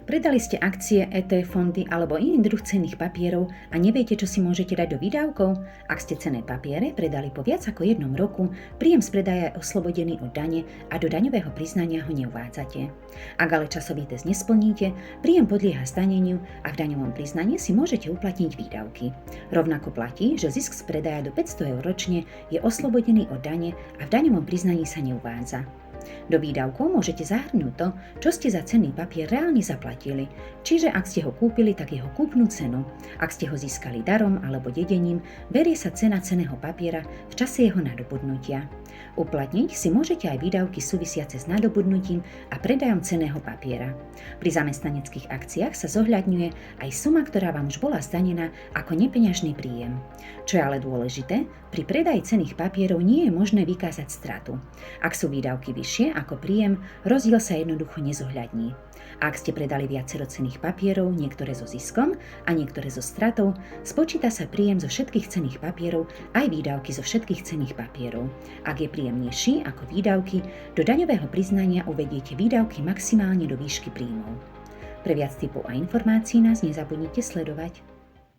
Predali ste akcie, ETF fondy alebo iný druh cenných papierov a neviete, čo si môžete dať do výdavkov? Ak ste cenné papiere predali po viac ako 1 roku, príjem z predaja je oslobodený od dane a do daňového priznania ho neuvádzate. Ak ale časový test nesplníte, príjem podlieha zdaneniu a v daňovom priznaní si môžete uplatniť výdavky. Rovnako platí, že zisk z predaja do 500 eur ročne je oslobodený od dane a v daňovom priznaní sa neuvádza. Do výdavkov môžete zahrnúť to, čo ste za cenný papier reálne zaplatili, čiže ak ste ho kúpili, tak jeho kúpnu cenu. Ak ste ho získali darom alebo dedením, berie sa cena cenného papiera v čase jeho nadobudnutia. Uplatniť si môžete aj výdavky súvisiace s nadobudnutím a predajom cenného papiera. Pri zamestnaneckých akciách sa zohľadňuje aj suma, ktorá vám už bola zdanená ako nepeňažný príjem. Čo je ale dôležité, pri predaji cenných papierov nie je možné vykázať stratu. Ak sú výdavky vyššie ako príjem, rozdiel sa jednoducho nezohľadní. Ak ste predali viacero cenných papierov, niektoré so ziskom a niektoré so stratou, spočíta sa príjem zo všetkých cenných papierov aj výdavky zo všetkých cenných papierov. Ak je príjem nižší ako výdavky, do daňového priznania uvediete výdavky maximálne do výšky príjmov. Pre viac tipov a informácií nás nezabudnite sledovať.